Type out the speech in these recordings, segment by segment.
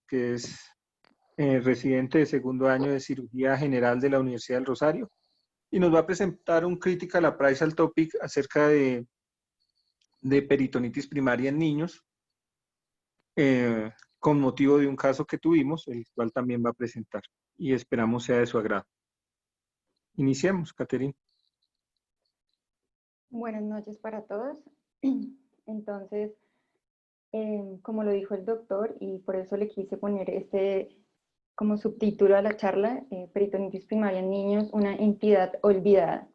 que es residente de segundo año de cirugía general de la Universidad del Rosario, y nos va a presentar un Critical Appraisal Topic acerca de peritonitis primaria en niños, con motivo de un caso que tuvimos, el cual también va a presentar, y esperamos sea de su agrado. Iniciemos, Caterina. Buenas noches para todos. Entonces, como lo dijo el doctor, y por eso le quise poner como subtítulo a la charla, peritonitis primaria en niños, una entidad olvidada.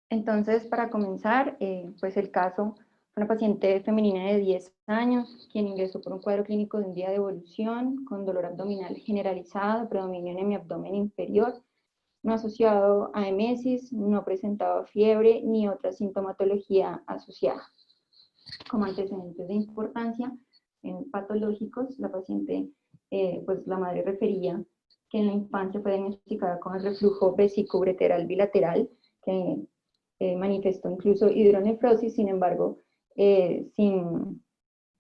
Entonces, para comenzar, pues el caso fue una paciente femenina de 10 años, quien ingresó por un cuadro clínico de un día de evolución, con dolor abdominal generalizado, predominio en mi abdomen inferior, no asociado a emesis, no presentaba fiebre ni otra sintomatología asociada. Como antecedentes de importancia patológicos, la paciente, pues la madre refería que en la infancia fue diagnosticada con el reflujo vesicoureteral bilateral, que manifestó incluso hidronefrosis, sin embargo,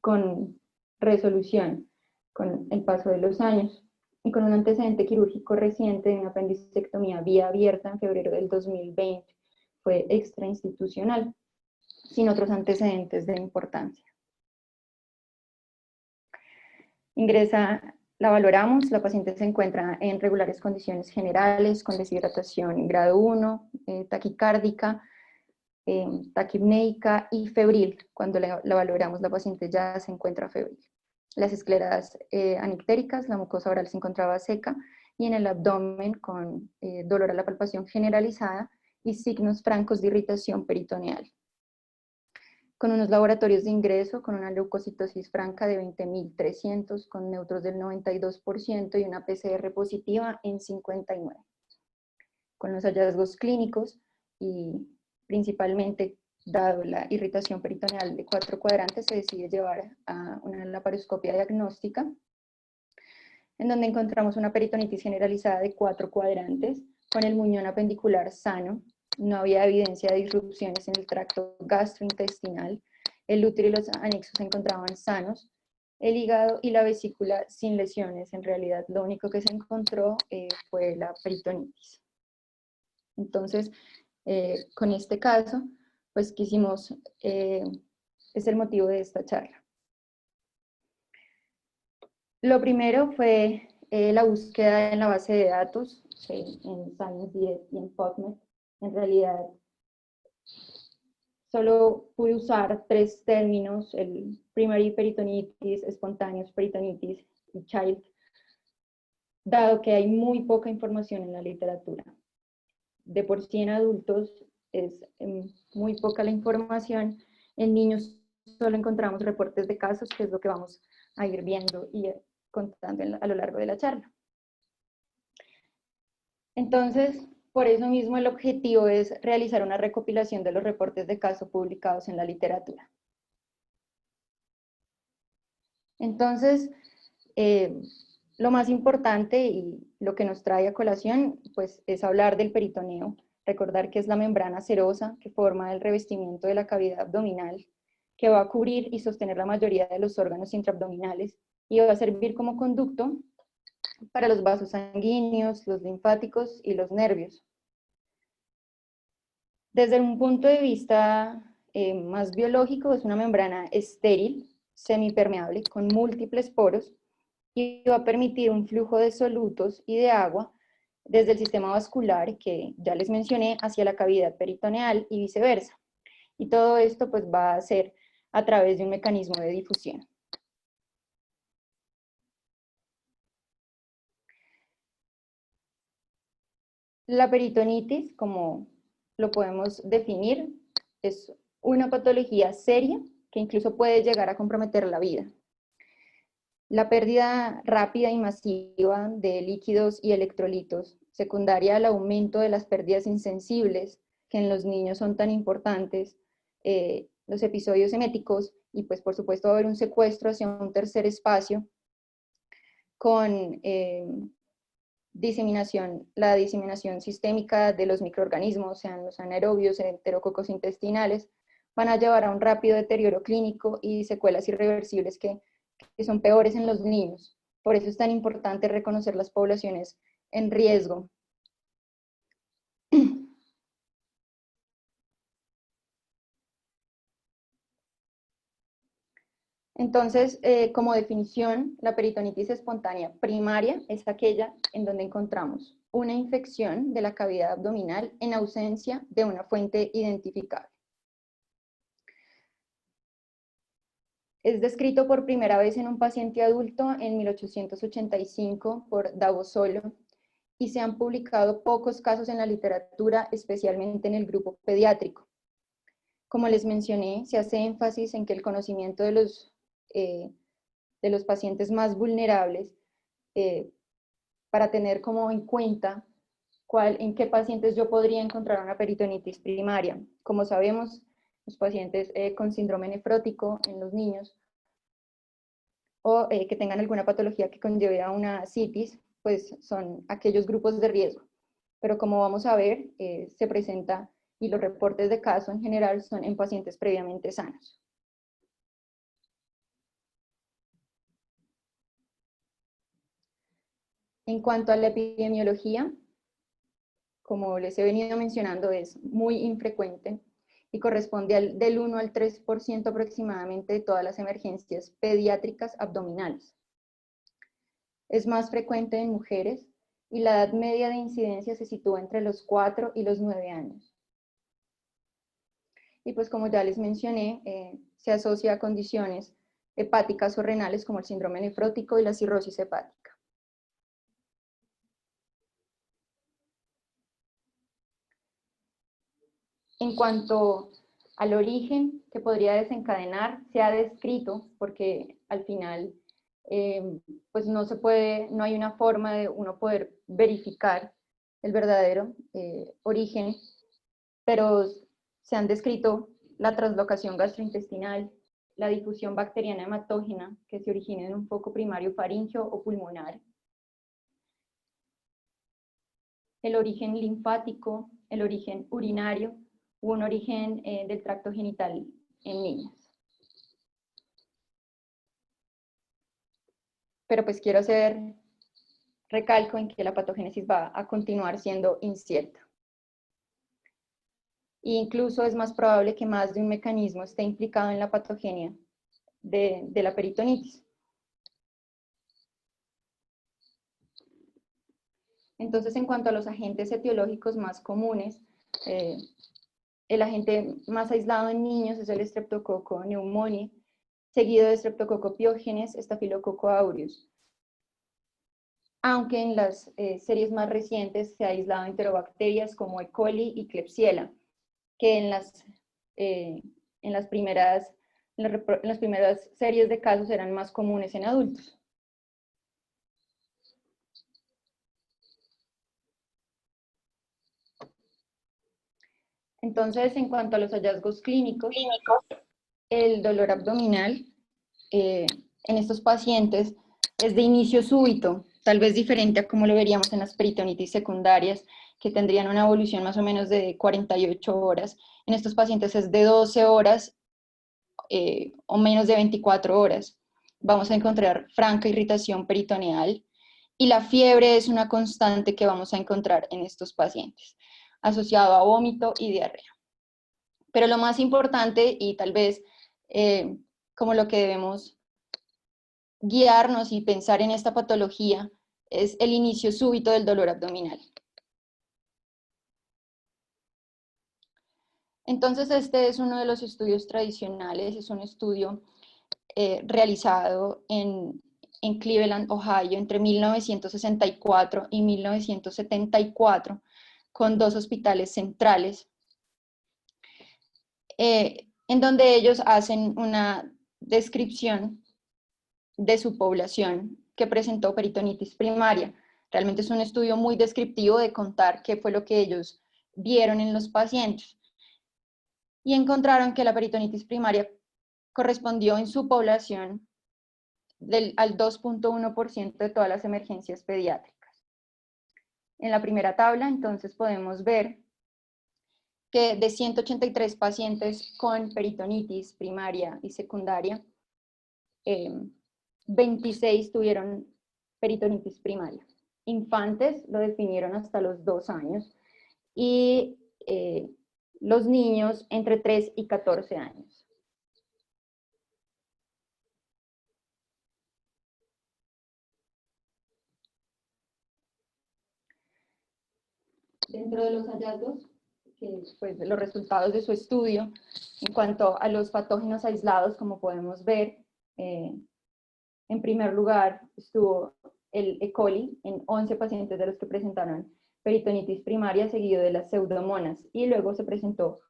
con resolución con el paso de los años, y con un antecedente quirúrgico reciente de una apendicectomía vía abierta en febrero del 2020, fue extrainstitucional, sin otros antecedentes de importancia. La valoramos, la paciente se encuentra en regulares condiciones generales, con deshidratación grado 1, taquicárdica, taquipneica y febril. Cuando la valoramos, la paciente ya se encuentra febril. Las escleras anictéricas, la mucosa oral se encontraba seca, y en el abdomen con dolor a la palpación generalizada y signos francos de irritación peritoneal. Con unos laboratorios de ingreso, con una leucocitosis franca de 20.300, con neutros del 92% y una PCR positiva en 59. Con los hallazgos clínicos y principalmente dado la irritación peritoneal de 4 cuadrantes, se decide llevar a una laparoscopia diagnóstica, en donde encontramos una peritonitis generalizada de 4 cuadrantes, con el muñón apendicular sano. No había evidencia de disrupciones en el tracto gastrointestinal, el útero y los anexos se encontraban sanos, el hígado y la vesícula sin lesiones. En realidad, lo único que se encontró fue la peritonitis. Entonces, con este caso, pues quisimos, es el motivo de esta charla. Lo primero fue la búsqueda en la base de datos, en ScienceDirect y en PubMed. En realidad, solo pude usar 3 términos: el primary peritonitis, spontaneous peritonitis y child, dado que hay muy poca información en la literatura. De por sí en adultos es muy poca la información. En niños solo encontramos reportes de casos, que es lo que vamos a ir viendo y contando a lo largo de la charla. Entonces, por eso mismo el objetivo es realizar una recopilación de los reportes de caso publicados en la literatura. Entonces, lo más importante y lo que nos trae a colación, pues, es hablar del peritoneo. Recordar que es la membrana serosa que forma el revestimiento de la cavidad abdominal, que va a cubrir y sostener la mayoría de los órganos intraabdominales y va a servir como conducto para los vasos sanguíneos, los linfáticos y los nervios. Desde un punto de vista más biológico, es una membrana estéril, semipermeable, con múltiples poros, y va a permitir un flujo de solutos y de agua desde el sistema vascular, que ya les mencioné, hacia la cavidad peritoneal y viceversa. Y todo esto pues va a ser a través de un mecanismo de difusión. La peritonitis, como lo podemos definir, es una patología seria que incluso puede llegar a comprometer la vida. La pérdida rápida y masiva de líquidos y electrolitos, secundaria al aumento de las pérdidas insensibles, que en los niños son tan importantes, los episodios eméticos, y pues por supuesto va a haber un secuestro hacia un tercer espacio con la diseminación sistémica de los microorganismos, sean los anaerobios, enterococos intestinales, van a llevar a un rápido deterioro clínico y secuelas irreversibles que son peores en los niños. Por eso es tan importante reconocer las poblaciones en riesgo. Entonces, como definición, la peritonitis espontánea primaria es aquella en donde encontramos una infección de la cavidad abdominal en ausencia de una fuente identificable. Es descrito por primera vez en un paciente adulto en 1885 por Davosolo y se han publicado pocos casos en la literatura, especialmente en el grupo pediátrico. Como les mencioné, se hace énfasis en que el conocimiento de los pacientes más vulnerables para tener como en cuenta en qué pacientes yo podría encontrar una peritonitis primaria. Como sabemos, los pacientes con síndrome nefrótico en los niños o que tengan alguna patología que conlleve a una citis, pues son aquellos grupos de riesgo. Pero como vamos a ver, se presenta y los reportes de caso en general son en pacientes previamente sanos. En cuanto a la epidemiología, como les he venido mencionando, es muy infrecuente y corresponde del 1 al 3% aproximadamente de todas las emergencias pediátricas abdominales. Es más frecuente en mujeres y la edad media de incidencia se sitúa entre los 4 y los 9 años. Y pues como ya les mencioné, se asocia a condiciones hepáticas o renales como el síndrome nefrótico y la cirrosis hepática. En cuanto al origen que podría desencadenar, se ha descrito, porque al final pues no hay una forma de uno poder verificar el verdadero origen, pero se han descrito la translocación gastrointestinal, la difusión bacteriana hematógena que se origina en un foco primario faríngeo o pulmonar, el origen linfático, el origen urinario, u un origen del tracto genital en niñas. Pero pues quiero hacer recalco en que la patogénesis va a continuar siendo incierta. E incluso es más probable que más de un mecanismo esté implicado en la patogenia de la peritonitis. Entonces, en cuanto a los agentes etiológicos más comunes, el agente más aislado en niños es el Streptococcus pneumoniae, seguido de Streptococcus pyogenes, Staphylococcus aureus. Aunque en las series más recientes se ha aislado enterobacterias como E. coli y Klebsiella, que en las primeras series de casos eran más comunes en adultos. Entonces, en cuanto a los hallazgos clínicos, el dolor abdominal en estos pacientes es de inicio súbito, tal vez diferente a como lo veríamos en las peritonitis secundarias, que tendrían una evolución más o menos de 48 horas. En estos pacientes es de 12 horas o menos de 24 horas. Vamos a encontrar franca irritación peritoneal y la fiebre es una constante que vamos a encontrar en estos pacientes, asociado a vómito y diarrea. Pero lo más importante y tal vez como lo que debemos guiarnos y pensar en esta patología es el inicio súbito del dolor abdominal. Entonces este es uno de los estudios tradicionales, es un estudio realizado en Cleveland, Ohio, entre 1964 y 1974, con 2 hospitales centrales, en donde ellos hacen una descripción de su población que presentó peritonitis primaria. Realmente es un estudio muy descriptivo de contar qué fue lo que ellos vieron en los pacientes. Y encontraron que la peritonitis primaria correspondió en su población al 2.1% de todas las emergencias pediátricas. En la primera tabla, entonces, podemos ver que de 183 pacientes con peritonitis primaria y secundaria, 26 tuvieron peritonitis primaria. Infantes lo definieron hasta los 2 años y los niños entre 3 y 14 años. Dentro de los hallazgos, pues, los resultados de su estudio, en cuanto a los patógenos aislados, como podemos ver, en primer lugar estuvo el E. coli en 11 pacientes de los que presentaron peritonitis primaria, seguido de las pseudomonas, y luego se presentó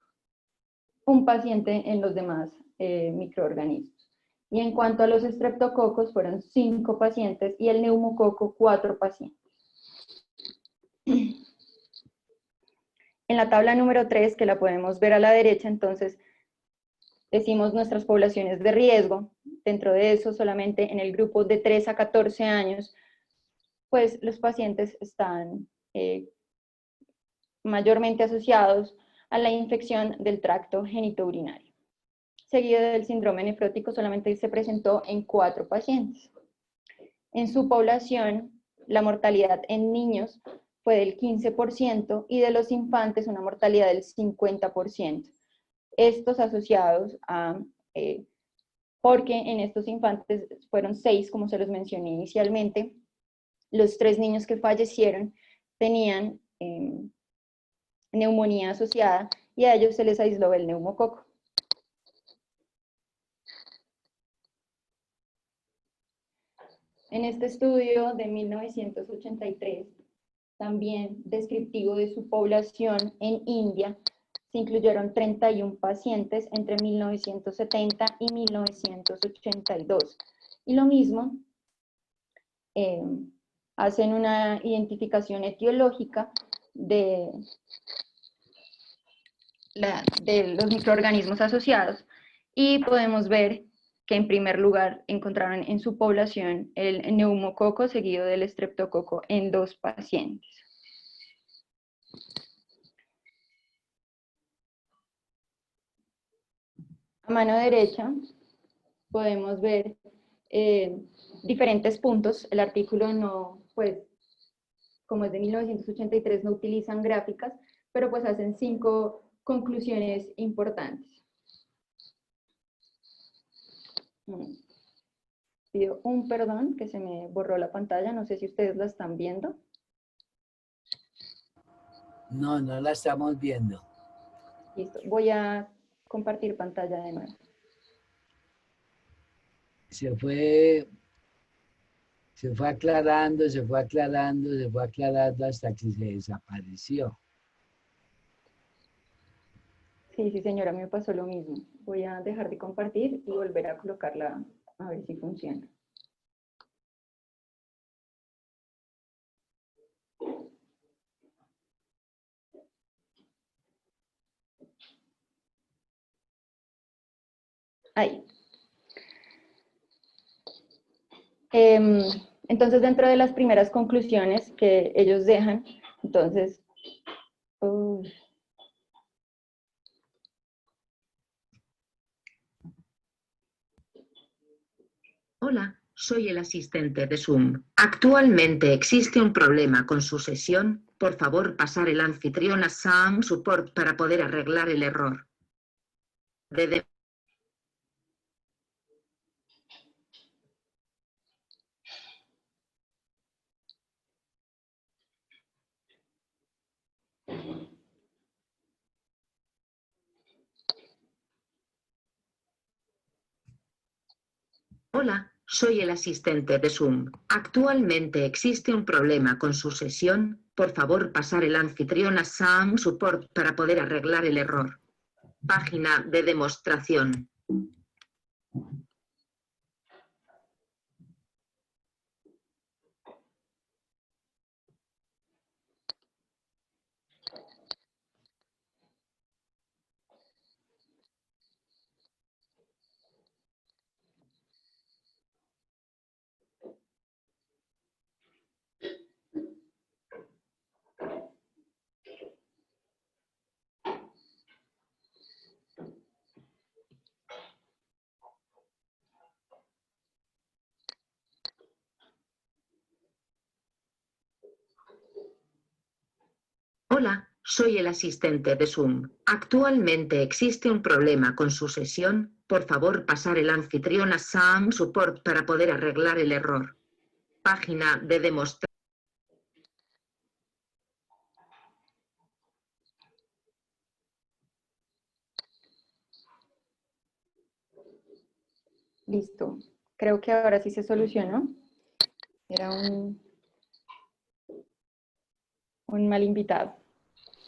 un paciente en los demás microorganismos. Y en cuanto a los estreptococos, fueron 5 pacientes y el neumococo 4 pacientes. En la tabla número 3, que la podemos ver a la derecha, entonces decimos nuestras poblaciones de riesgo. Dentro de eso, solamente en el grupo de 3 a 14 años, pues los pacientes están mayormente asociados a la infección del tracto genitourinario. Seguido del síndrome nefrótico, solamente se presentó en 4 pacientes. En su población, la mortalidad en niños fue del 15% y de los infantes una mortalidad del 50%. Estos asociados a, porque en estos infantes fueron 6, como se los mencioné inicialmente, los 3 niños que fallecieron tenían neumonía asociada y a ellos se les aisló el neumococo. En este estudio de 1983, también descriptivo de su población en India, se incluyeron 31 pacientes entre 1970 y 1982. Y lo mismo, hacen una identificación etiológica de los microorganismos asociados y podemos ver que en primer lugar encontraron en su población el neumococo seguido del estreptococo en 2 pacientes. A mano derecha podemos ver diferentes puntos. El artículo no, pues, como es de 1983, no utilizan gráficas, pero pues hacen 5 conclusiones importantes. Pido un perdón, que se me borró la pantalla, no sé si ustedes la están viendo. No, no la estamos viendo. Listo, voy a compartir pantalla de nuevo. Se fue aclarando, hasta que se desapareció. Sí, sí, señora, a mí me pasó lo mismo. Voy a dejar de compartir y volver a colocarla a ver si funciona. Ahí. Entonces, dentro de las primeras conclusiones que ellos dejan, entonces, Hola, soy el asistente de Zoom. Actualmente existe un problema con su sesión. Por favor, pasar el anfitrión a Zoom Support para poder arreglar el error. Hola, soy el asistente de Zoom. Actualmente existe un problema con su sesión. Por favor, pasar el anfitrión a Zoom Support para poder arreglar el error. Página de demostración. Hola, soy el asistente de Zoom. Actualmente existe un problema con su sesión. Por favor, pasar el anfitrión a SAM Support para poder arreglar el error. Página de demostrar. Listo. Creo que ahora sí se solucionó. Era un mal invitado.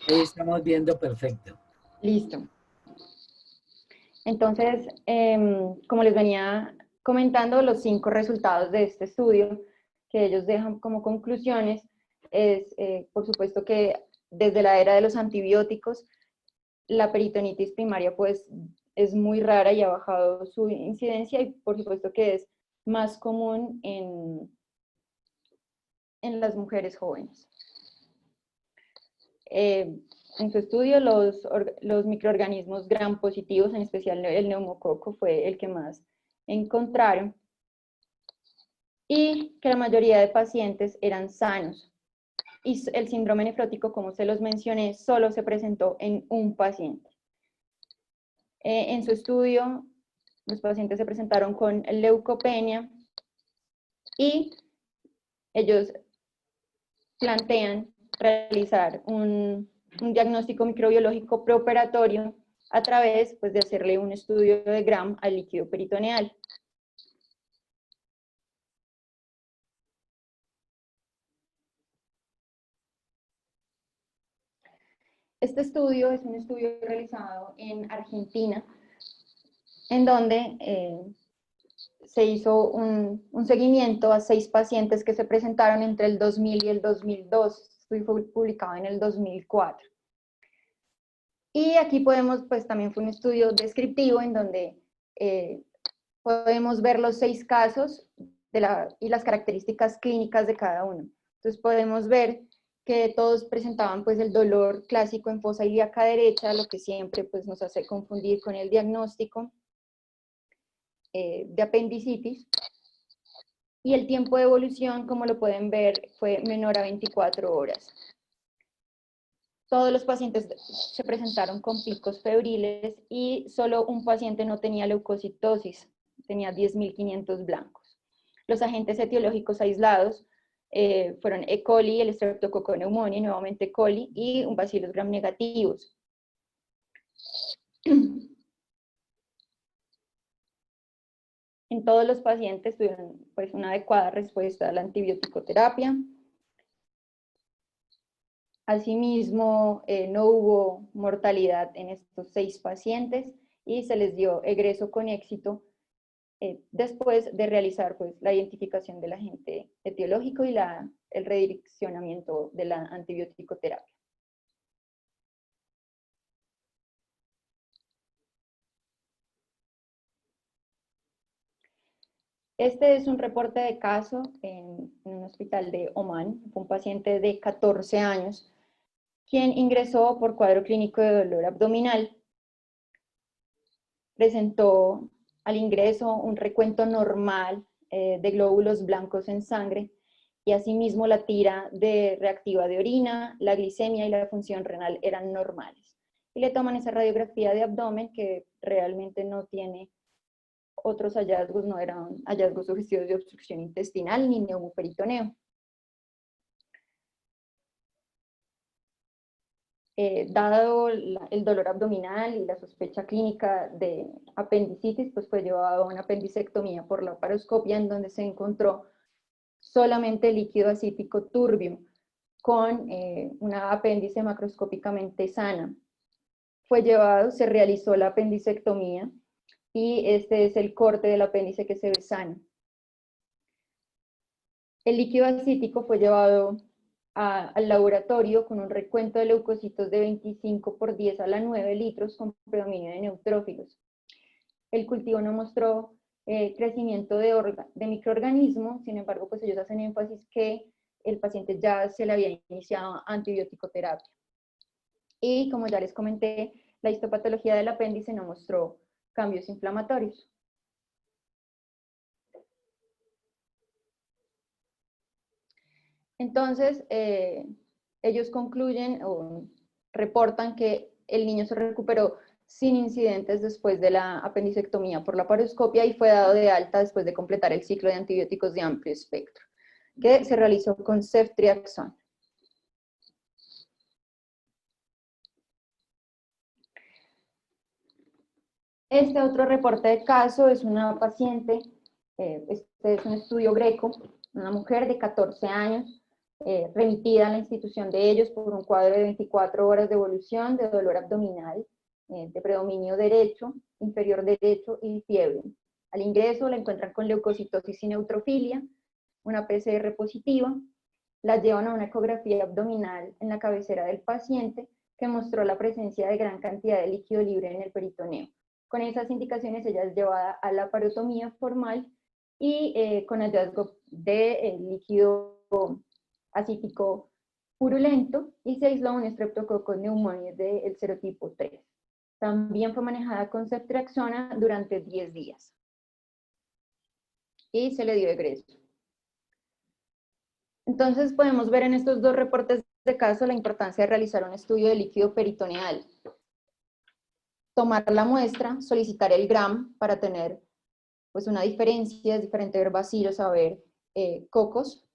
Ahí estamos viendo perfecto. Listo. Entonces, como les venía comentando, los 5 resultados de este estudio que ellos dejan como conclusiones es, por supuesto, que desde la era de los antibióticos, la peritonitis primaria pues es muy rara y ha bajado su incidencia, y por supuesto que es más común en las mujeres jóvenes. En su estudio, los microorganismos gram positivos, en especial el neumococo, fue el que más encontraron, y que la mayoría de pacientes eran sanos. Y el síndrome nefrótico, como se los mencioné, solo se presentó en un paciente. En su estudio, los pacientes se presentaron con leucopenia y ellos plantean realizar un diagnóstico microbiológico preoperatorio a través pues, de hacerle un estudio de Gram al líquido peritoneal. Este estudio es un estudio realizado en Argentina, en donde se hizo un seguimiento a 6 pacientes que se presentaron entre el 2000 y el 2002. Este estudio fue publicado en el 2004. Y aquí podemos, pues también fue un estudio descriptivo en donde podemos ver los 6 casos y las características clínicas de cada uno. Entonces podemos ver que todos presentaban pues el dolor clásico en fosa ilíaca derecha, lo que siempre pues nos hace confundir con el diagnóstico de apendicitis. Y el tiempo de evolución, como lo pueden ver, fue menor a 24 horas. Todos los pacientes se presentaron con picos febriles y solo un paciente no tenía leucocitosis, tenía 10.500 blancos. Los agentes etiológicos aislados fueron E. coli, el Streptococcus pneumoniae, nuevamente E. coli, y un Bacillus gram negativos. En todos los pacientes tuvieron pues, una adecuada respuesta a la antibioticoterapia. Asimismo, no hubo mortalidad en estos 6 pacientes y se les dio egreso con éxito después de realizar pues, la identificación del agente etiológico y el redireccionamiento de la antibioticoterapia. Este es un reporte de caso en un hospital de Omán, un paciente de 14 años, quien ingresó por cuadro clínico de dolor abdominal. Presentó al ingreso un recuento normal de glóbulos blancos en sangre y asimismo la tira reactiva de orina, la glicemia y la función renal eran normales. Y le toman esa radiografía de abdomen que realmente no tiene otros hallazgos, no eran hallazgos sugestivos de obstrucción intestinal ni neumoperitoneo. Dado el dolor abdominal y la sospecha clínica de apendicitis, pues fue llevado a una apendicectomía por laparoscopia, en donde se encontró solamente líquido asítico turbio con una apéndice macroscópicamente sana. Se realizó la apendicectomía y este es el corte del apéndice que se ve sano. El líquido asítico fue llevado al laboratorio con un recuento de leucocitos de 25 por 10 a la 9 litros con predominio de neutrófilos. El cultivo no mostró crecimiento de microorganismos, sin embargo, pues ellos hacen énfasis que el paciente ya se le había iniciado antibiótico-terapia. Y como ya les comenté, la histopatología del apéndice no mostró cambios inflamatorios. Entonces, ellos concluyen o reportan que el niño se recuperó sin incidentes después de la apendicectomía por laparoscopia y fue dado de alta después de completar el ciclo de antibióticos de amplio espectro, que se realizó con ceftriaxona. Este otro reporte de caso es una paciente, este es un estudio greco, una mujer de 14 años, remitida a la institución de ellos por un cuadro de 24 horas de evolución de dolor abdominal, de predominio derecho, inferior derecho y fiebre. Al ingreso la encuentran con leucocitosis y neutrofilia, una PCR positiva, la llevan a una ecografía abdominal en la cabecera del paciente que mostró la presencia de gran cantidad de líquido libre en el peritoneo. Con esas indicaciones ella es llevada a la laparotomía formal y con hallazgo de líquido acítico purulento y se aisló un Streptococcus pneumoniae del serotipo 3. También fue manejada con ceftriaxona durante 10 días y se le dio egreso. Entonces podemos ver en estos dos reportes de caso la importancia de realizar un estudio de líquido peritoneal. Tomar la muestra, solicitar el GRAM para tener pues, una diferencia, es diferente ver bacilos a ver cocos.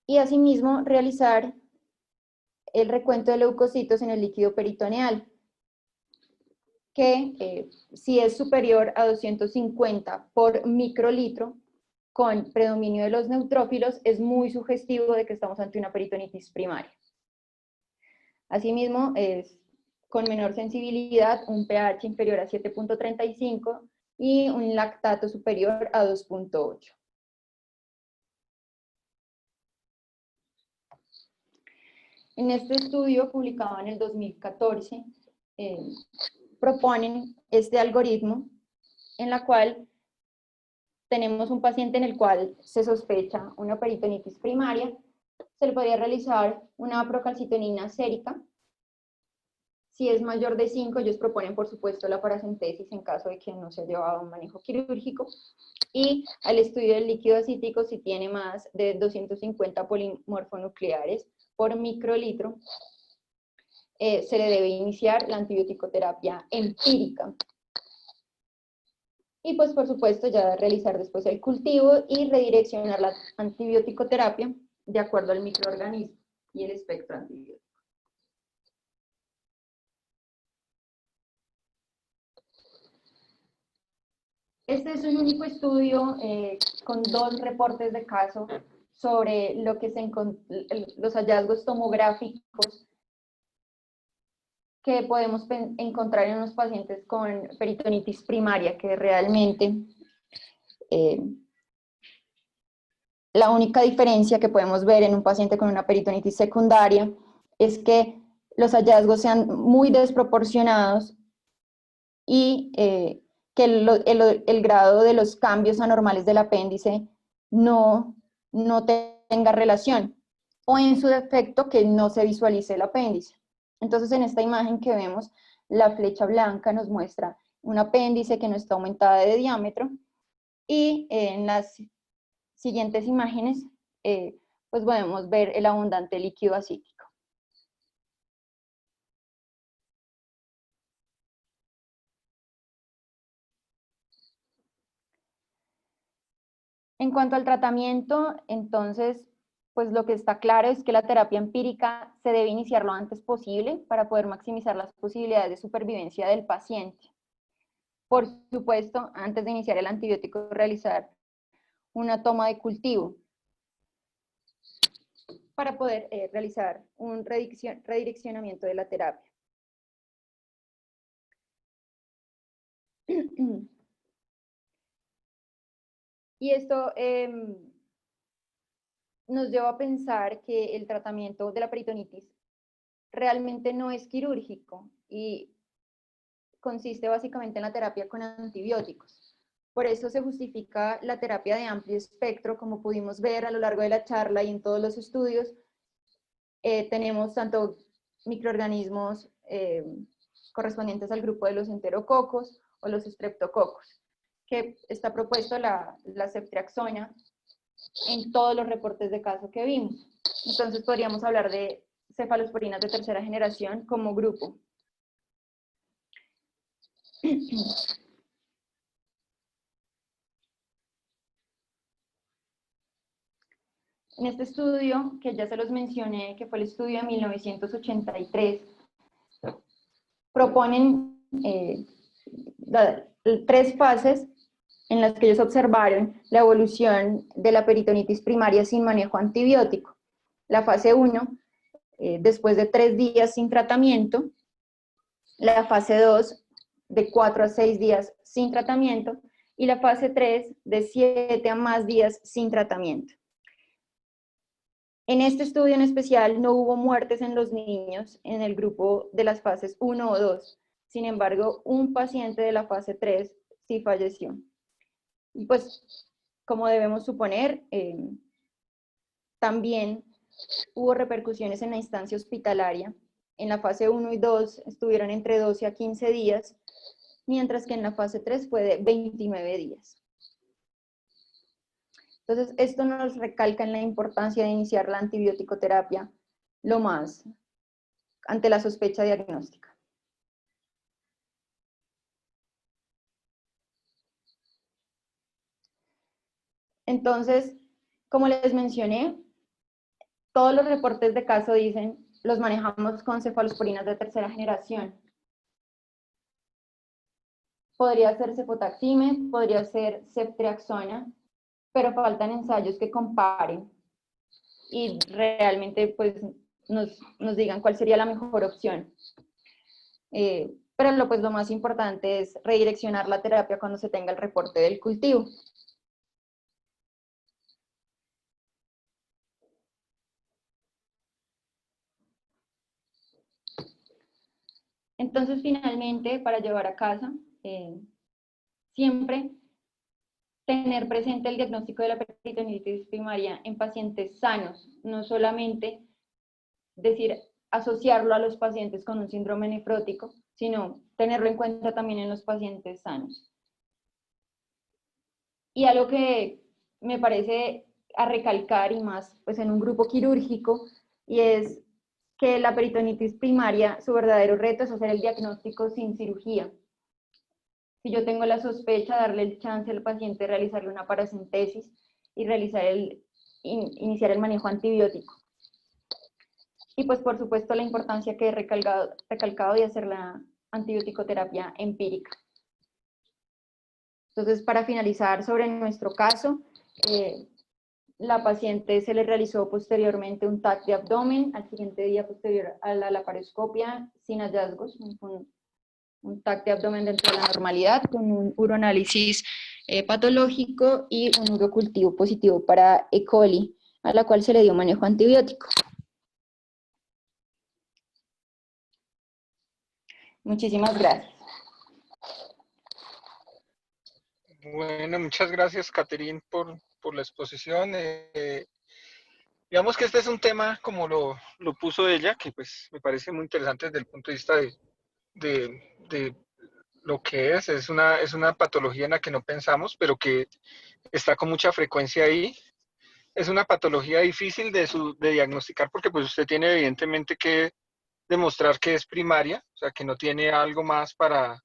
Y asimismo realizar el recuento de leucocitos en el líquido peritoneal, que si es superior a 250 por microlitro, con predominio de los neutrófilos, es muy sugestivo de que estamos ante una peritonitis primaria. Asimismo, es con menor sensibilidad, un pH inferior a 7.35 y un lactato superior a 2.8. En este estudio, publicado en el 2014, proponen este algoritmo en la cual tenemos un paciente en el cual se sospecha una peritonitis primaria, se le podría realizar una procalcitonina sérica. Si es mayor de 5, ellos proponen, por supuesto, la paracentesis en caso de que no se haya llevado un manejo quirúrgico. Y al estudio del líquido acítico, si tiene más de 250 polimorfonucleares por microlitro, se le debe iniciar la antibiótico-terapia empírica. Y pues por supuesto ya realizar después el cultivo y redireccionar la antibiótico-terapia de acuerdo al microorganismo y el espectro antibiótico. Este es un único estudio con 2 reportes de caso sobre lo que los hallazgos tomográficos que podemos encontrar en los pacientes con peritonitis primaria, que realmente la única diferencia que podemos ver en un paciente con una peritonitis secundaria es que los hallazgos sean muy desproporcionados y que el grado de los cambios anormales del apéndice no tenga relación, o en su defecto que no se visualice el apéndice. Entonces en esta imagen que vemos, la flecha blanca nos muestra un apéndice que no está aumentada de diámetro, y en las siguientes imágenes pues podemos ver el abundante líquido acítico. En cuanto al tratamiento, entonces, pues lo que está claro es que la terapia empírica se debe iniciar lo antes posible para poder maximizar las posibilidades de supervivencia del paciente. Por supuesto, antes de iniciar el antibiótico, realizar una toma de cultivo para poder realizar un redireccionamiento de la terapia. Y esto nos lleva a pensar que el tratamiento de la peritonitis realmente no es quirúrgico y consiste básicamente en la terapia con antibióticos. Por eso se justifica la terapia de amplio espectro, como pudimos ver a lo largo de la charla y en todos los estudios. Tenemos tanto microorganismos correspondientes al grupo de los enterococos o los estreptococos, que está propuesto la ceftriaxona en todos los reportes de caso que vimos. Entonces podríamos hablar de cefalosporinas de tercera generación como grupo. En este estudio, que ya se los mencioné, que fue el estudio de 1983, proponen 3 fases en las que ellos observaron la evolución de la peritonitis primaria sin manejo antibiótico. La fase 1, después de 3 días sin tratamiento. La fase 2, de 4 a 6 días sin tratamiento. Y la fase 3, de 7 a más días sin tratamiento. En este estudio en especial no hubo muertes en los niños en el grupo de las fases 1 o 2. Sin embargo, un paciente de la fase 3 sí falleció. Y pues, como debemos suponer, también hubo repercusiones en la instancia hospitalaria. En la fase 1 y 2 estuvieron entre 12 a 15 días, mientras que en la fase 3 fue de 29 días. Entonces, esto nos recalca en la importancia de iniciar la antibiótico-terapia lo más ante la sospecha diagnóstica. Entonces, como les mencioné, todos los reportes de caso dicen, los manejamos con cefalosporinas de tercera generación. Podría ser cefotaxime, podría ser ceftriaxona, pero faltan ensayos que comparen y realmente pues, nos digan cuál sería la mejor opción. Pero lo más importante es redireccionar la terapia cuando se tenga el reporte del cultivo. Entonces, finalmente, para llevar a casa, siempre tener presente el diagnóstico de la peritonitis primaria en pacientes sanos, no solamente asociarlo a los pacientes con un síndrome nefrótico, sino tenerlo en cuenta también en los pacientes sanos. Y algo que me parece a recalcar, y más pues en un grupo quirúrgico, y es que la peritonitis primaria, su verdadero reto es hacer el diagnóstico sin cirugía. Si yo tengo la sospecha, darle el chance al paciente de realizarle una paracentesis y iniciar el manejo antibiótico. Y pues por supuesto la importancia que he recalcado de hacer la antibiótico-terapia empírica. Entonces, para finalizar sobre nuestro caso, la paciente se le realizó posteriormente un TAC de abdomen, al siguiente día posterior a la laparoscopia, sin hallazgos, un TAC de abdomen dentro de la normalidad, con un uroanálisis patológico y un urocultivo positivo para E. coli, a la cual se le dio manejo antibiótico. Muchísimas gracias. Bueno, muchas gracias, Catherine, por la exposición. Digamos que este es un tema, como lo puso ella, que pues me parece muy interesante desde el punto de vista de lo que es una patología en la que no pensamos, pero que está con mucha frecuencia ahí. Es una patología difícil de diagnosticar porque pues usted tiene evidentemente que demostrar que es primaria, o sea, que no tiene algo más para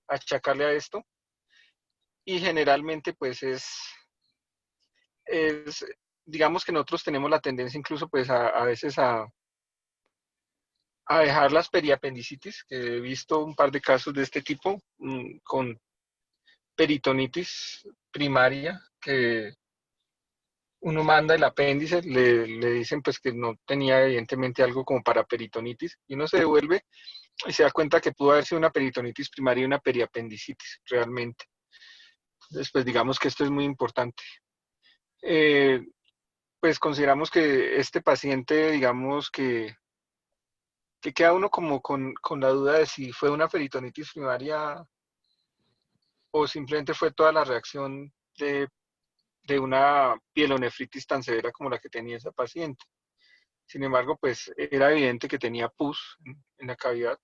achacarle a esto. Y generalmente pues digamos que nosotros tenemos la tendencia incluso pues a veces a dejar las periapendicitis, que he visto un par de casos de este tipo con peritonitis primaria, que uno manda el apéndice, le dicen pues que no tenía evidentemente algo como para peritonitis, y uno se devuelve y se da cuenta que pudo haber sido una peritonitis primaria y una periapendicitis realmente. Entonces pues digamos que esto es muy importante. Pues consideramos que este paciente, digamos que queda uno como con la duda de si fue una peritonitis primaria o simplemente fue toda la reacción de una pielonefritis tan severa como la que tenía esa paciente. Sin embargo, pues era evidente que tenía pus en la cavidad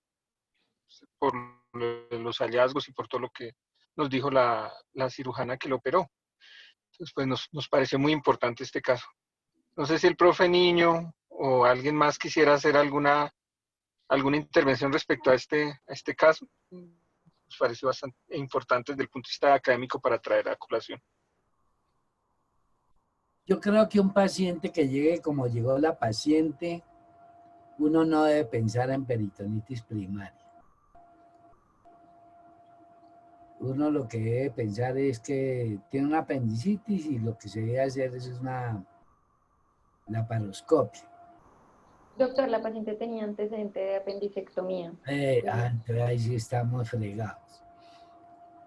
por los hallazgos y por todo lo que nos dijo la cirujana que lo operó. Entonces, pues nos pareció muy importante este caso. No sé si el profe Niño o alguien más quisiera hacer alguna intervención respecto a este caso. Nos pareció bastante importante desde el punto de vista académico para traer a colación. Yo creo que un paciente que llegue como llegó la paciente, uno no debe pensar en peritonitis primaria. Uno lo que debe pensar es que tiene una apendicitis y lo que se debe hacer es una laparoscopia. Doctor, la paciente tenía antecedente de apendicectomía. Entonces ahí sí estamos fregados.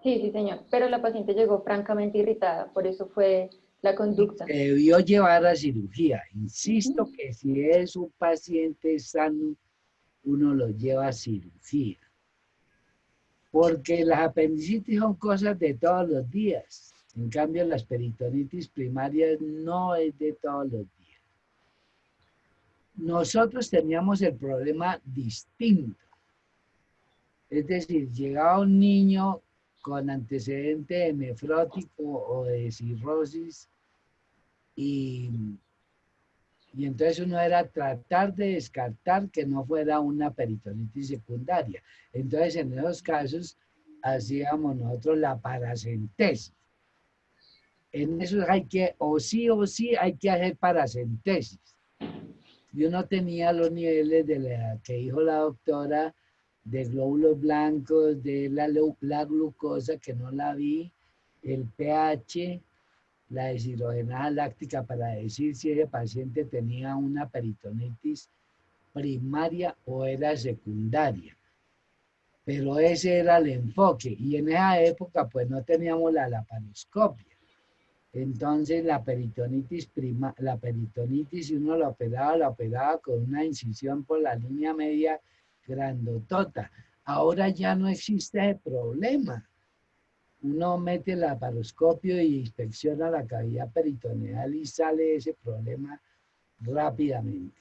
Sí, sí, señor. Pero la paciente llegó francamente irritada, por eso fue la conducta. Debió llevar a cirugía. Insisto que si es un paciente sano, uno lo lleva a cirugía. Porque las apendicitis son cosas de todos los días. En cambio, las peritonitis primarias no es de todos los días. Nosotros teníamos el problema distinto. Es decir, llegaba un niño con antecedente de nefrótico o de cirrosis y entonces uno era tratar de descartar que no fuera una peritonitis secundaria. Entonces en esos casos hacíamos nosotros la paracentesis. En eso hay que, o sí hay que hacer paracentesis. Y uno tenía los niveles de la que dijo la doctora, de glóbulos blancos, de la glucosa, que no la vi, el pH, la deshidrogenasa láctica, para decir si ese paciente tenía una peritonitis primaria o era secundaria. Pero ese era el enfoque. Y en esa época, pues no teníamos la laparoscopia. Entonces la peritonitis, si uno la operaba con una incisión por la línea media grandotota. Ahora ya no existe ese problema. Uno mete el laparoscopio y inspecciona la cavidad peritoneal y sale ese problema rápidamente.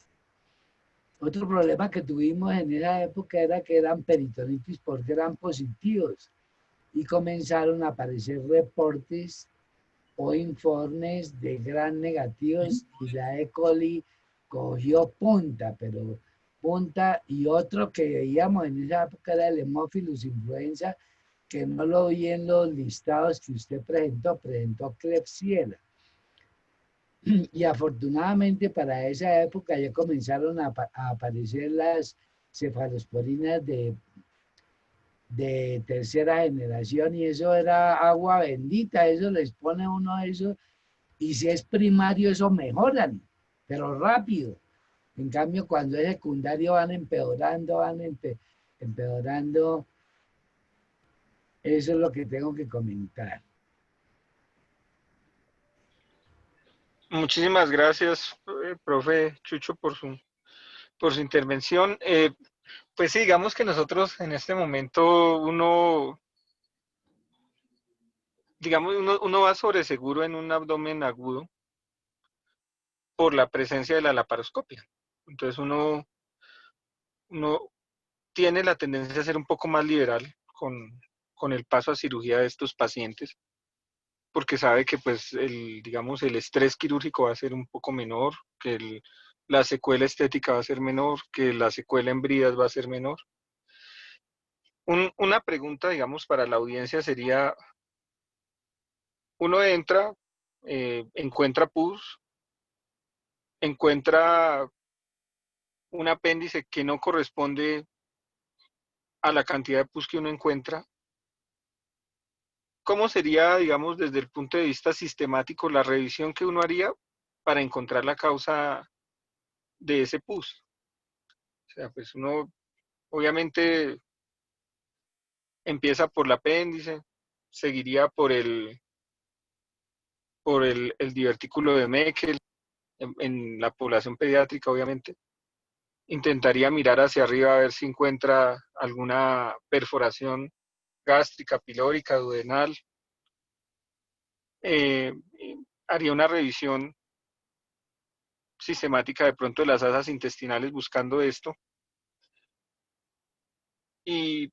Otro problema que tuvimos en esa época era que eran peritonitis por gram positivos y comenzaron a aparecer reportes o informes de gran negativos y la E. coli cogió punta, pero punta, y otro que veíamos en esa época era el Haemophilus influenza, que no lo vi en los listados que usted presentó Klebsiella. Y afortunadamente para esa época ya comenzaron a aparecer las cefalosporinas de tercera generación y eso era agua bendita, eso les pone uno eso. Y si es primario, eso mejoran, pero rápido. En cambio, cuando es secundario van empeorando, empeorando. Eso es lo que tengo que comentar. Muchísimas gracias, profe Chucho, por su intervención. Pues sí, digamos que nosotros en este momento uno va sobre seguro en un abdomen agudo por la presencia de la laparoscopia. Entonces uno tiene la tendencia a ser un poco más liberal con el paso a cirugía de estos pacientes, porque sabe que pues el estrés quirúrgico va a ser un poco menor, que la secuela estética va a ser menor, que la secuela en bridas va a ser menor. Una pregunta, digamos, para la audiencia sería, uno entra, encuentra pus, encuentra un apéndice que no corresponde a la cantidad de pus que uno encuentra. ¿Cómo sería, digamos, desde el punto de vista sistemático, la revisión que uno haría para encontrar la causa de ese pus? O sea, pues uno obviamente empieza por el apéndice, seguiría por el divertículo de Meckel, en la población pediátrica, obviamente. Intentaría mirar hacia arriba a ver si encuentra alguna perforación gástrica, pilórica, duodenal. Haría una revisión sistemática de pronto de las asas intestinales buscando esto. Y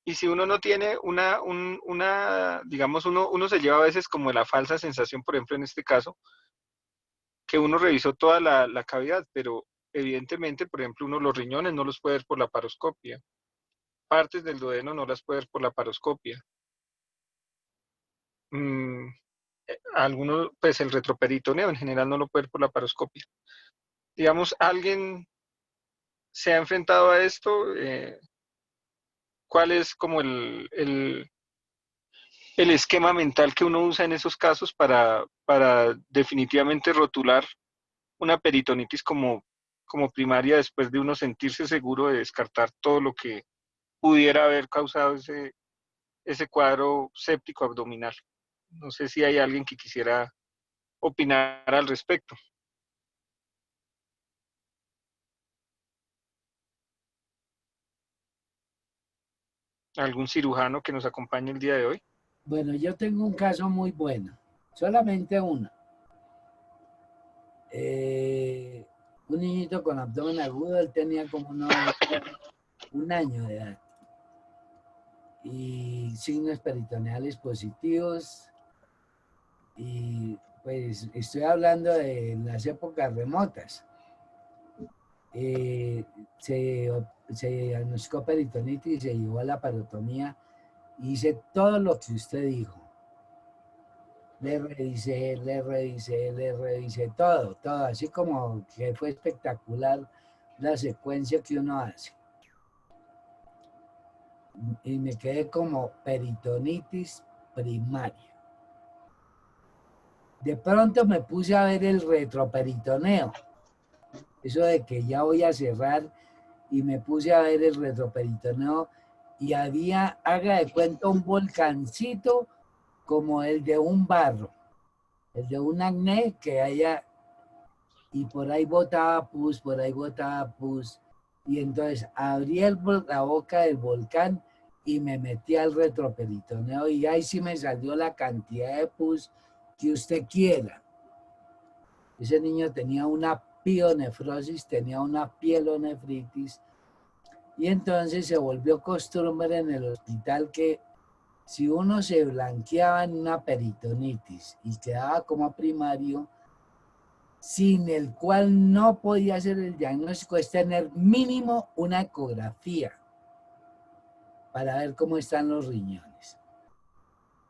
Y si uno no tiene digamos, uno se lleva a veces como la falsa sensación, por ejemplo, en este caso, que uno revisó toda la cavidad, pero evidentemente, por ejemplo, uno los riñones no los puede ver por la paroscopia, partes del duodeno no las puede ver por la paroscopia. Algunos, pues el retroperitoneo en general no lo puede ver por la paroscopia. Digamos, ¿alguien se ha enfrentado a esto? ¿Cuál es como el esquema mental que uno usa en esos casos para definitivamente rotular una peritonitis como primaria después de uno sentirse seguro de descartar todo lo que pudiera haber causado ese cuadro séptico abdominal? No sé si hay alguien que quisiera opinar al respecto. ¿Algún cirujano que nos acompañe el día de hoy? Bueno, yo tengo un caso muy bueno, solamente uno. Un niñito con abdomen agudo, él tenía como un año de edad. Y signos peritoneales positivos. Y pues estoy hablando de las épocas remotas. Se diagnosticó peritonitis, se llevó a la parotomía. Hice todo lo que usted dijo. Le revisé todo, así como que fue espectacular la secuencia que uno hace. Y me quedé como peritonitis primaria. De pronto me puse a ver el retroperitoneo, eso de que ya voy a cerrar, y me puse a ver el retroperitoneo y había, haga de cuenta, un volcancito como el de un barro, el de un acné que haya, y por ahí botaba pus, y entonces abrí la boca del volcán y me metí al retroperitoneo y ahí sí me salió la cantidad de pus que usted quiera. Ese niño tenía una pionefrosis, tenía una pielonefritis, y entonces se volvió costumbre en el hospital que si uno se blanqueaba en una peritonitis y quedaba como primario, sin el cual no podía hacer el diagnóstico, es tener mínimo una ecografía para ver cómo están los riñones.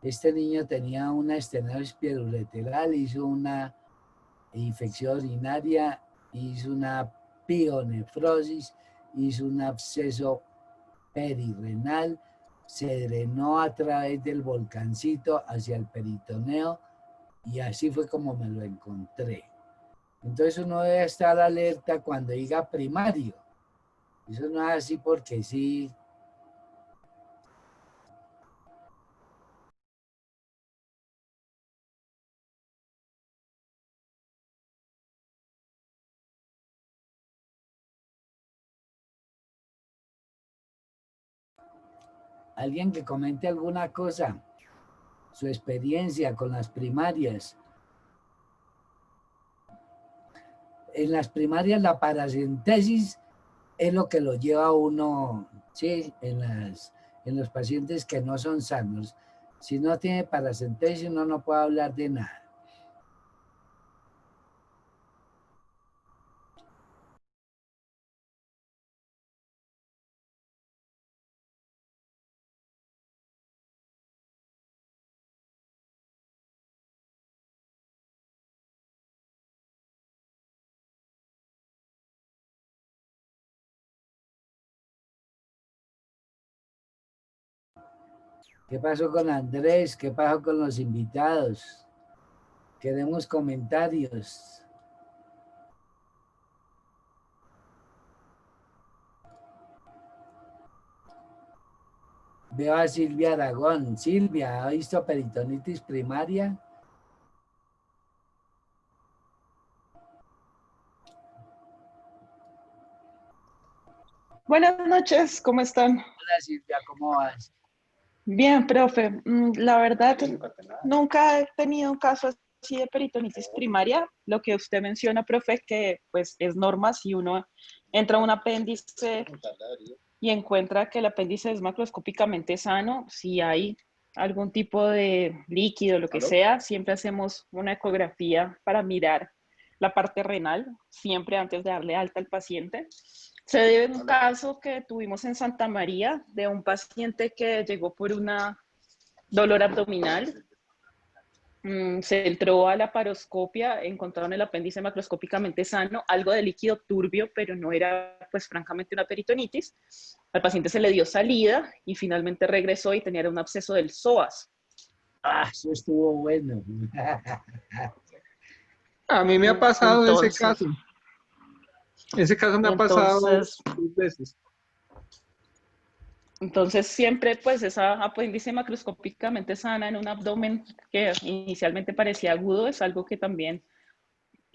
Este niño tenía una estenosis pielonefritis, hizo una infección urinaria, hizo una pionefrosis, hizo un absceso perirrenal, se drenó a través del volcancito hacia el peritoneo y así fue como me lo encontré. Entonces uno debe estar alerta cuando diga primario. Eso no es así porque sí. Alguien que comente alguna cosa, su experiencia con las primarias. En las primarias la paracentesis es lo que lo lleva a uno, ¿sí? En los pacientes que no son sanos. Si no tiene paracentesis, uno no puede hablar de nada. ¿Qué pasó con Andrés? ¿Qué pasó con los invitados? Queremos comentarios. Veo a Silvia Aragón. Silvia, ¿ha visto peritonitis primaria? Buenas noches, ¿cómo están? Hola Silvia, ¿cómo vas? Bien, profe. La verdad, nunca he tenido un caso así de peritonitis primaria. Lo que usted menciona, profe, que pues es norma si uno entra a un apéndice y encuentra que el apéndice es macroscópicamente sano, si hay algún tipo de líquido, lo que sea, siempre hacemos una ecografía para mirar la parte renal, siempre antes de darle alta al paciente. Se debe a un caso que tuvimos en Santa María de un paciente que llegó por una dolor abdominal. Se entró a la paroscopia, encontraron el apéndice macroscópicamente sano, algo de líquido turbio, pero no era pues francamente una peritonitis. Al paciente se le dio salida y finalmente regresó y tenía un absceso del psoas. Ah, eso estuvo bueno. A mí me ha pasado ese Entonces, caso. Ese caso me ha pasado 2 veces. Entonces siempre pues esa apéndice macroscópicamente sana en un abdomen que inicialmente parecía agudo es algo que también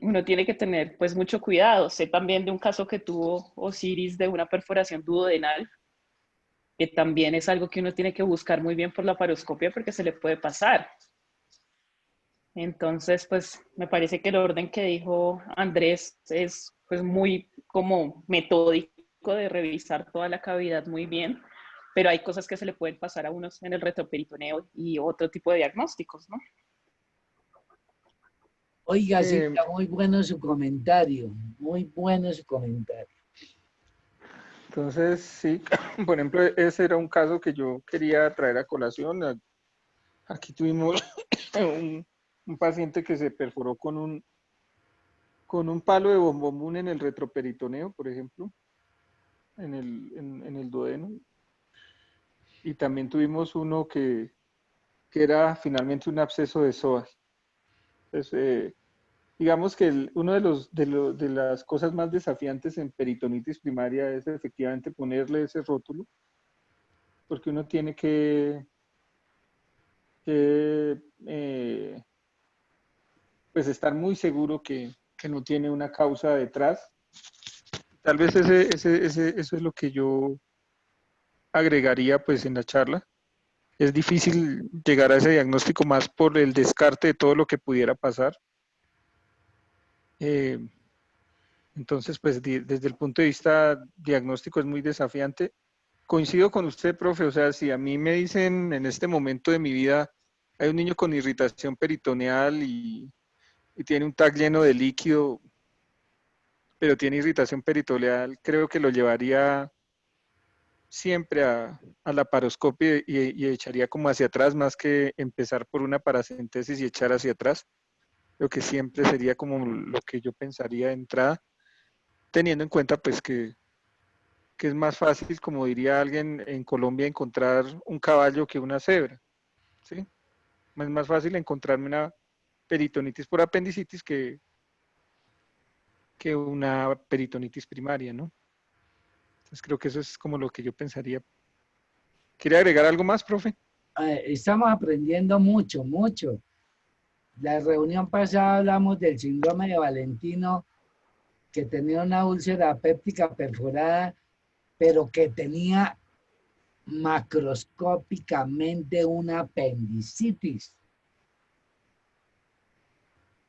uno tiene que tener pues mucho cuidado. Sé también de un caso que tuvo Osiris de una perforación duodenal, que también es algo que uno tiene que buscar muy bien por la paroscopia porque se le puede pasar. Entonces pues me parece que el orden que dijo Andrés es pues muy como metódico de revisar toda la cavidad muy bien, pero hay cosas que se le pueden pasar a unos en el retroperitoneo y otro tipo de diagnósticos, ¿no? Oiga, sí, muy bueno su comentario, muy bueno su comentario. Entonces, sí, por ejemplo, ese era un caso que yo quería traer a colación. Aquí tuvimos un paciente que se perforó con un palo de bombombún en el retroperitoneo, por ejemplo, en el duodeno. Y también tuvimos uno que era finalmente un absceso de psoas. Entonces, digamos que uno de las cosas más desafiantes en peritonitis primaria es efectivamente ponerle ese rótulo, porque uno tiene que pues estar muy seguro que no tiene una causa detrás. Tal vez eso es lo que yo agregaría pues en la charla. Es difícil llegar a ese diagnóstico más por el descarte de todo lo que pudiera pasar. Entonces, pues desde el punto de vista diagnóstico es muy desafiante. Coincido con usted, profe, o sea, si a mí me dicen en este momento de mi vida, hay un niño con irritación peritoneal y tiene un TAC lleno de líquido, pero tiene irritación peritoneal, creo que lo llevaría siempre a la paroscopia y echaría como hacia atrás, más que empezar por una paracentesis y echar hacia atrás. Lo que siempre sería como lo que yo pensaría de entrada, teniendo en cuenta pues que es más fácil, como diría alguien en Colombia, encontrar un caballo que una cebra, ¿sí? Es más fácil encontrarme una peritonitis por apendicitis que una peritonitis primaria, ¿no? Entonces creo que eso es como lo que yo pensaría. ¿Quiere agregar algo más, profe? Estamos aprendiendo mucho, mucho. La reunión pasada hablamos del síndrome de Valentino, que tenía una úlcera péptica perforada, pero que tenía macroscópicamente una apendicitis,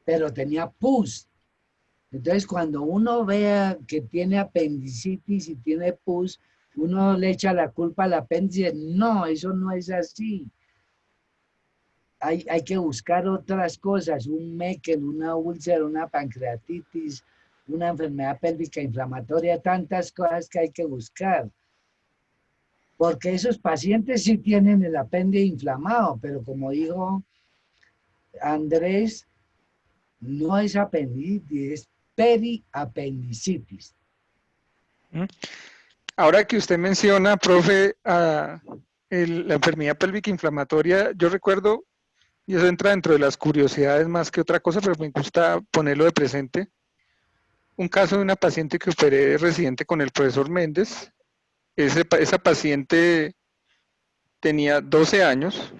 pero tenía pus. Entonces, cuando uno vea que tiene apendicitis y tiene pus, uno le echa la culpa al apéndice. No, eso no es así. Hay que buscar otras cosas, un MECkel, una úlcera, una pancreatitis, una enfermedad pélvica inflamatoria, tantas cosas que hay que buscar. Porque esos pacientes sí tienen el apéndice inflamado, pero como dijo Andrés, no es apendicitis, es periapendicitis. Ahora que usted menciona, profe, la enfermedad pélvica inflamatoria, yo recuerdo, y eso entra dentro de las curiosidades más que otra cosa, pero me gusta ponerlo de presente, un caso de una paciente que operé residente con el profesor Méndez. Esa paciente tenía 12 años,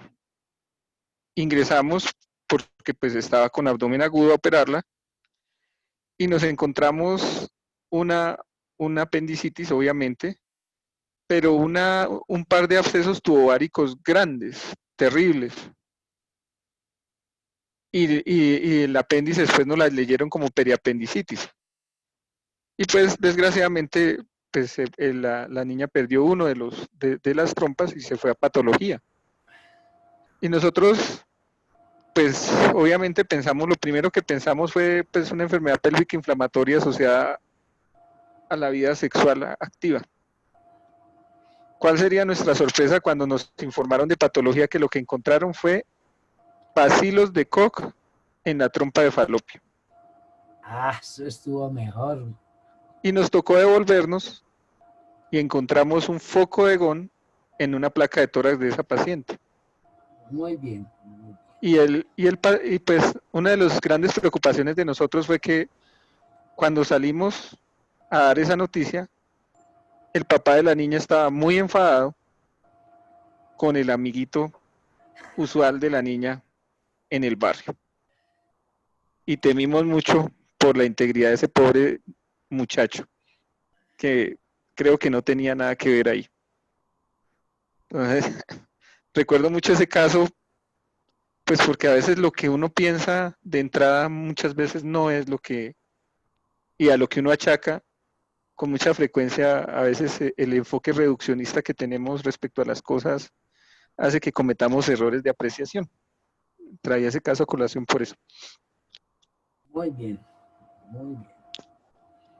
ingresamos porque pues estaba con abdomen agudo a operarla y nos encontramos una apendicitis, obviamente, pero un par de abscesos tubováricos grandes, terribles. Y el apéndice después nos la leyeron como periapendicitis. Y pues desgraciadamente pues la niña perdió uno de las trompas y se fue a patología. Y nosotros, pues obviamente pensamos, lo primero que pensamos fue pues una enfermedad pélvica inflamatoria asociada a la vida sexual activa. ¿Cuál sería nuestra sorpresa cuando nos informaron de patología que lo que encontraron fue bacilos de Koch en la trompa de falopio? Ah, eso estuvo mejor. Y nos tocó devolvernos y encontramos un foco de GON en una placa de tórax de esa paciente. Muy bien. Y pues una de las grandes preocupaciones de nosotros fue que cuando salimos a dar esa noticia, el papá de la niña estaba muy enfadado con el amiguito usual de la niña en el barrio. Y temimos mucho por la integridad de ese pobre muchacho, que creo que no tenía nada que ver ahí. Entonces, recuerdo mucho ese caso, pues porque a veces lo que uno piensa de entrada muchas veces no es lo que, y a lo que uno achaca, con mucha frecuencia, a veces el enfoque reduccionista que tenemos respecto a las cosas hace que cometamos errores de apreciación. Traía ese caso a colación por eso. Muy bien. Muy bien.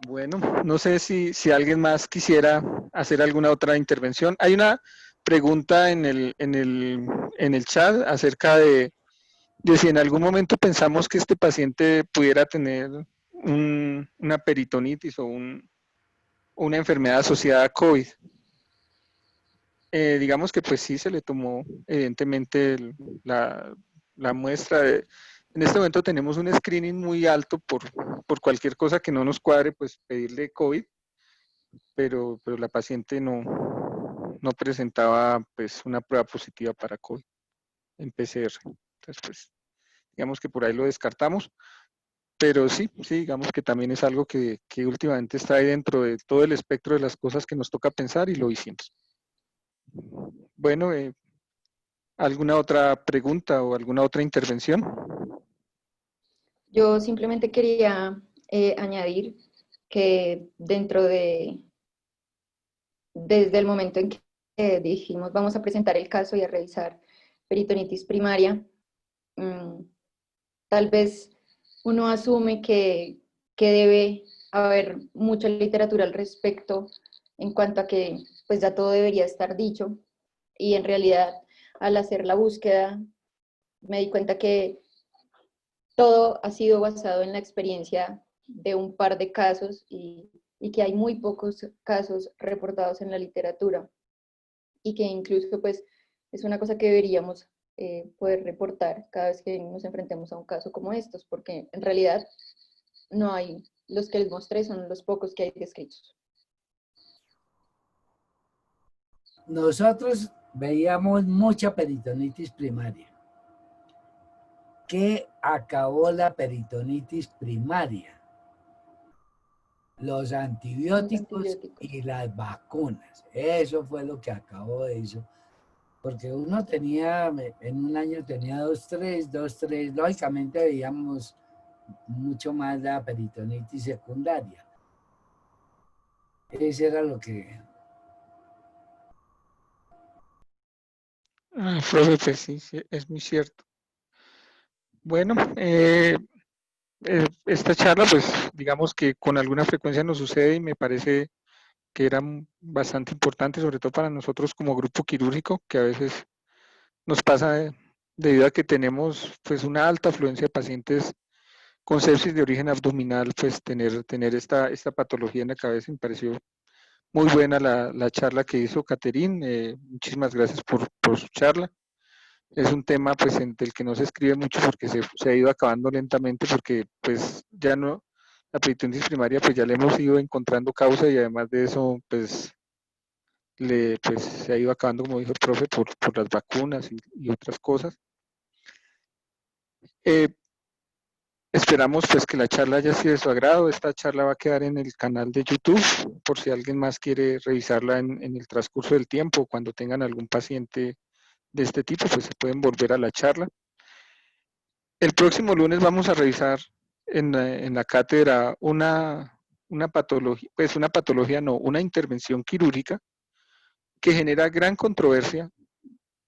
Bueno, no sé si alguien más quisiera hacer alguna otra intervención. Hay una pregunta en el chat acerca de si en algún momento pensamos que este paciente pudiera tener una peritonitis o una enfermedad asociada a COVID. Digamos que pues sí se le tomó evidentemente la muestra. En este momento tenemos un screening muy alto por cualquier cosa que no nos cuadre, pues pedirle COVID, pero la paciente no presentaba pues una prueba positiva para COVID en PCR. Entonces pues digamos que por ahí lo descartamos. Pero sí, digamos que también es algo que últimamente está ahí dentro de todo el espectro de las cosas que nos toca pensar y lo hicimos. Bueno, ¿alguna otra pregunta o alguna otra intervención? Yo simplemente quería añadir que desde el momento en que dijimos vamos a presentar el caso y a revisar peritonitis primaria, tal vez uno asume que debe haber mucha literatura al respecto en cuanto a que pues ya todo debería estar dicho, y en realidad al hacer la búsqueda me di cuenta que todo ha sido basado en la experiencia de un par de casos y que hay muy pocos casos reportados en la literatura, y que incluso pues es una cosa que deberíamos poder reportar cada vez que nos enfrentemos a un caso como estos, porque en realidad no hay, los que les mostré son los pocos que hay descritos. Nosotros veíamos mucha peritonitis primaria. ¿Qué acabó la peritonitis primaria? Los antibióticos y las vacunas. Eso fue lo que acabó eso. Porque uno tenía, en un año tenía 2, 3. Lógicamente veíamos mucho más la peritonitis secundaria. Ese era lo que... Profe, pues sí, es muy cierto. Bueno, esta charla, pues digamos que con alguna frecuencia nos sucede y me parece que era bastante importante, sobre todo para nosotros como grupo quirúrgico, que a veces nos pasa debido a que tenemos pues una alta afluencia de pacientes con sepsis de origen abdominal, pues tener esta patología en la cabeza. Me pareció muy buena la charla que hizo Caterine. Muchísimas gracias por su charla. Es un tema pues del que no se escribe mucho porque se ha ido acabando lentamente, porque pues ya no, la peritonitis primaria pues ya le hemos ido encontrando causa, y además de eso pues se ha ido acabando, como dijo el profe, por las vacunas y otras cosas. Esperamos pues que la charla haya sido de su agrado. Esta charla va a quedar en el canal de YouTube por si alguien más quiere revisarla en el transcurso del tiempo. Cuando tengan algún paciente de este tipo, pues se pueden volver a la charla. El próximo lunes vamos a revisar en la cátedra una una patología, pues una patología no, una intervención quirúrgica que genera gran controversia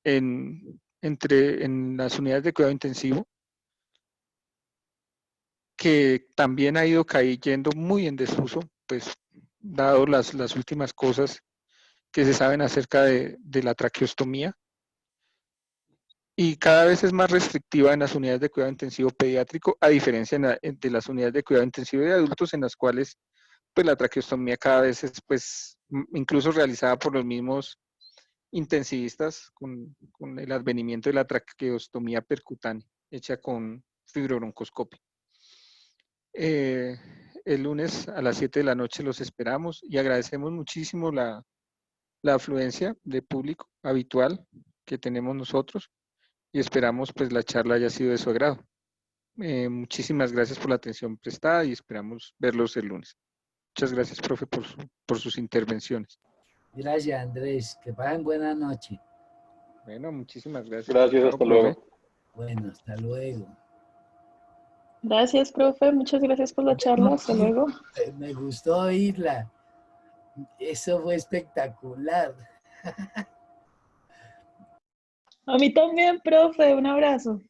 en las unidades de cuidado intensivo, que también ha ido cayendo muy en desuso, pues dado las últimas cosas que se saben acerca de la traqueostomía, y cada vez es más restrictiva en las unidades de cuidado intensivo pediátrico, a diferencia de las unidades de cuidado intensivo de adultos, en las cuales pues la traqueostomía cada vez es pues incluso realizada por los mismos intensivistas con el advenimiento de la traqueostomía percutánea, hecha con fibrobroncoscopio. El lunes a las 7 de la noche los esperamos y agradecemos muchísimo la afluencia de público habitual que tenemos nosotros y esperamos pues la charla haya sido de su agrado. Muchísimas gracias por la atención prestada y esperamos verlos el lunes. Muchas gracias, profe, por sus intervenciones. Gracias, Andrés. Que pasen buena noche. Bueno, muchísimas gracias. Gracias, Chao, hasta profe. luego. Bueno, hasta luego. Gracias, profe. Muchas gracias por la charla. Hasta luego. Me gustó oírla. Eso fue espectacular. A mí también, profe. Un abrazo.